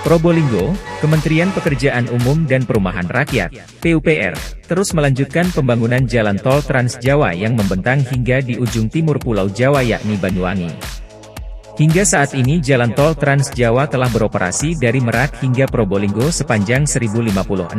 Probolinggo, Kementerian Pekerjaan Umum dan Perumahan Rakyat, PUPR, terus melanjutkan pembangunan jalan tol Trans Jawa yang membentang hingga di ujung timur Pulau Jawa yakni Banyuwangi. Hingga saat ini jalan tol Trans Jawa telah beroperasi dari Merak hingga Probolinggo sepanjang 1056,38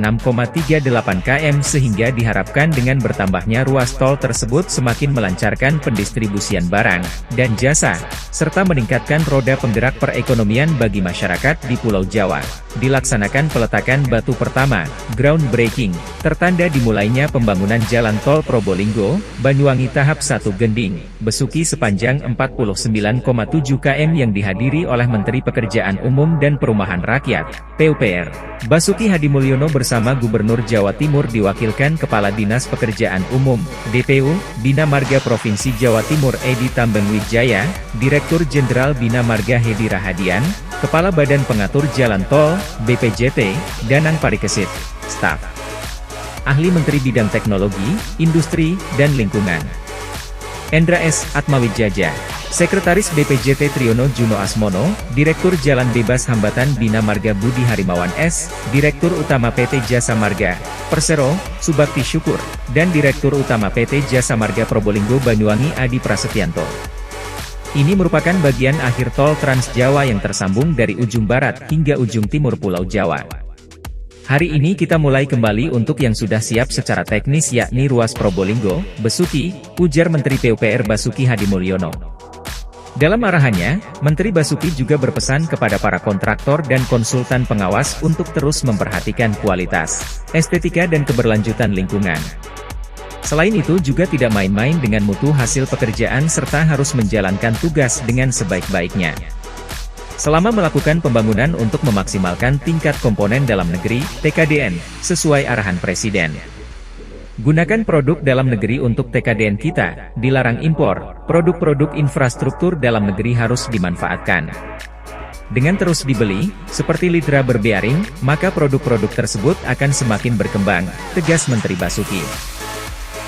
km sehingga diharapkan dengan bertambahnya ruas tol tersebut semakin melancarkan pendistribusian barang dan jasa, serta meningkatkan roda penggerak perekonomian bagi masyarakat di Pulau Jawa. Dilaksanakan peletakan batu pertama, groundbreaking, tertanda dimulainya pembangunan jalan tol Probolinggo, Banyuwangi tahap 1 Gending, Besuki sepanjang 49,7 km yang dihadiri oleh Menteri Pekerjaan Umum dan Perumahan Rakyat, PUPR, Basuki Hadimulyono bersama Gubernur Jawa Timur diwakilkan Kepala Dinas Pekerjaan Umum, DPU, Bina Marga Provinsi Jawa Timur Edi Tambengwijaya, Direktur Jenderal Bina Marga Hedi Rahadian, Kepala Badan Pengatur Jalan Tol, BPJT, Danang Parikesit, staf ahli Menteri Bidang Teknologi, Industri, dan Lingkungan. Endra S. Atmawijaja, Sekretaris BPJT Triyono Juno Asmono, Direktur Jalan Bebas Hambatan Bina Marga Budi Harimawan S, Direktur Utama PT Jasa Marga, Persero, Subakti Syukur, dan Direktur Utama PT Jasa Marga Probolinggo Banyuwangi Adi Prasetyanto. Ini merupakan bagian akhir tol Trans Jawa yang tersambung dari ujung barat hingga ujung timur Pulau Jawa. Hari ini kita mulai kembali untuk yang sudah siap secara teknis yakni ruas Probolinggo, Besuki, ujar Menteri PUPR Basuki Hadimulyono. Dalam arahannya, Menteri Basuki juga berpesan kepada para kontraktor dan konsultan pengawas untuk terus memperhatikan kualitas, estetika dan keberlanjutan lingkungan. Selain itu juga tidak main-main dengan mutu hasil pekerjaan serta harus menjalankan tugas dengan sebaik-baiknya. Selama melakukan pembangunan untuk memaksimalkan tingkat komponen dalam negeri, TKDN, sesuai arahan Presiden. Gunakan produk dalam negeri untuk TKDN kita, dilarang impor, produk-produk infrastruktur dalam negeri harus dimanfaatkan. Dengan terus dibeli, seperti Litra berbearing, maka produk-produk tersebut akan semakin berkembang, tegas Menteri Basuki.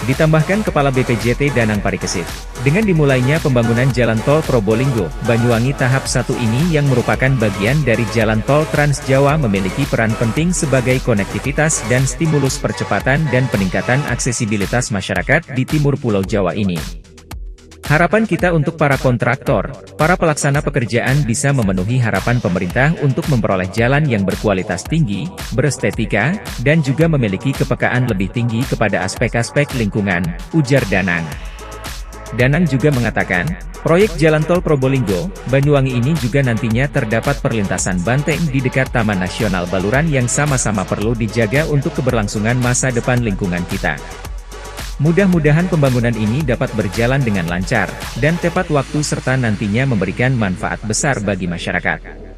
Ditambahkan Kepala BPJT Danang Parikesit, dengan dimulainya pembangunan jalan tol Probolinggo, Banyuwangi tahap 1 ini yang merupakan bagian dari jalan tol Trans Jawa memiliki peran penting sebagai konektivitas dan stimulus percepatan dan peningkatan aksesibilitas masyarakat di timur Pulau Jawa ini. Harapan kita untuk para kontraktor, para pelaksana pekerjaan bisa memenuhi harapan pemerintah untuk memperoleh jalan yang berkualitas tinggi, berestetika, dan juga memiliki kepekaan lebih tinggi kepada aspek-aspek lingkungan, ujar Danang. Danang juga mengatakan, proyek jalan tol Probolinggo, Banyuwangi ini juga nantinya terdapat perlintasan banteng di dekat Taman Nasional Baluran yang sama-sama perlu dijaga untuk keberlangsungan masa depan lingkungan kita. Mudah-mudahan pembangunan ini dapat berjalan dengan lancar, dan tepat waktu serta nantinya memberikan manfaat besar bagi masyarakat.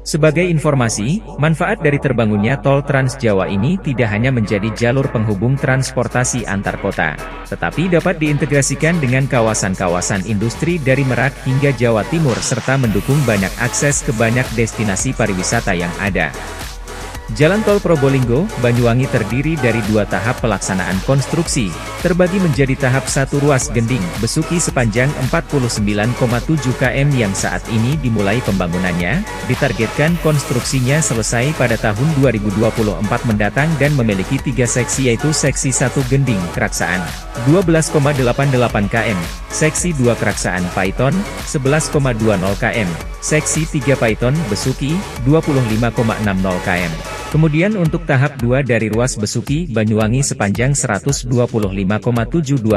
Sebagai informasi, manfaat dari terbangunnya tol Trans Jawa ini tidak hanya menjadi jalur penghubung transportasi antar kota, tetapi dapat diintegrasikan dengan kawasan-kawasan industri dari Merak hingga Jawa Timur serta mendukung banyak akses ke banyak destinasi pariwisata yang ada. Jalan tol Probolinggo, Banyuwangi terdiri dari 2 tahap pelaksanaan konstruksi, terbagi menjadi tahap 1 ruas Gending, Besuki sepanjang 49,7 km yang saat ini dimulai pembangunannya, ditargetkan konstruksinya selesai pada tahun 2024 mendatang dan memiliki 3 seksi yaitu Seksi 1 Gending, Keraksaan, 12,88 km, Seksi 2 Keraksaan Paiton, 11,20 km, Seksi 3 Paiton, Besuki, 25,60 km. Kemudian untuk tahap 2 dari ruas Besuki, Banyuwangi sepanjang 125,72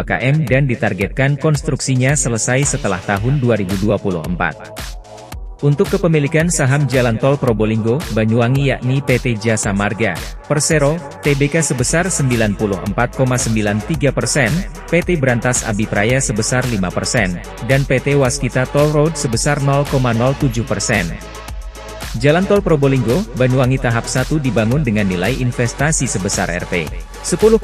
km dan ditargetkan konstruksinya selesai setelah tahun 2024. Untuk kepemilikan saham Jalan Tol Probolinggo, Banyuwangi yakni PT Jasa Marga, Persero, Tbk sebesar 94,93%, PT Brantas Abipraya sebesar 5%, dan PT Waskita Toll Road sebesar 0,07%. Jalan tol Probolinggo, Banyuwangi tahap 1 dibangun dengan nilai investasi sebesar Rp. 10,8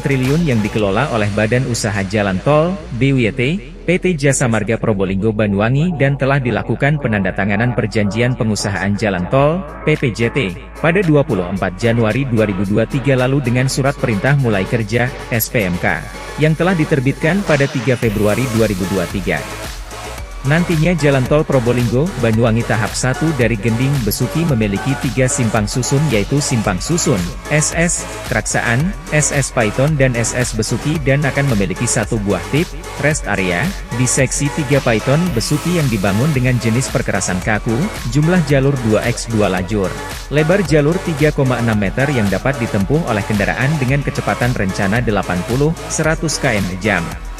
triliun yang dikelola oleh Badan Usaha Jalan Tol, BUYT, PT Jasa Marga Probolinggo Banyuwangi dan telah dilakukan penandatanganan perjanjian pengusahaan jalan tol, PPJT, pada 24 Januari 2023 lalu dengan surat perintah mulai kerja, SPMK, yang telah diterbitkan pada 3 Februari 2023. Nantinya Jalan Tol Probolinggo, Banyuwangi tahap 1 dari Gending Besuki memiliki 3 simpang susun yaitu Simpang Susun, SS, Traksaan, SS Paiton dan SS Besuki dan akan memiliki 1 buah tip, rest area, di seksi 3 Paiton Besuki yang dibangun dengan jenis perkerasan kaku, jumlah jalur 2x2 lajur. Lebar jalur 3,6 meter yang dapat ditempuh oleh kendaraan dengan kecepatan rencana 80-100 km/jam.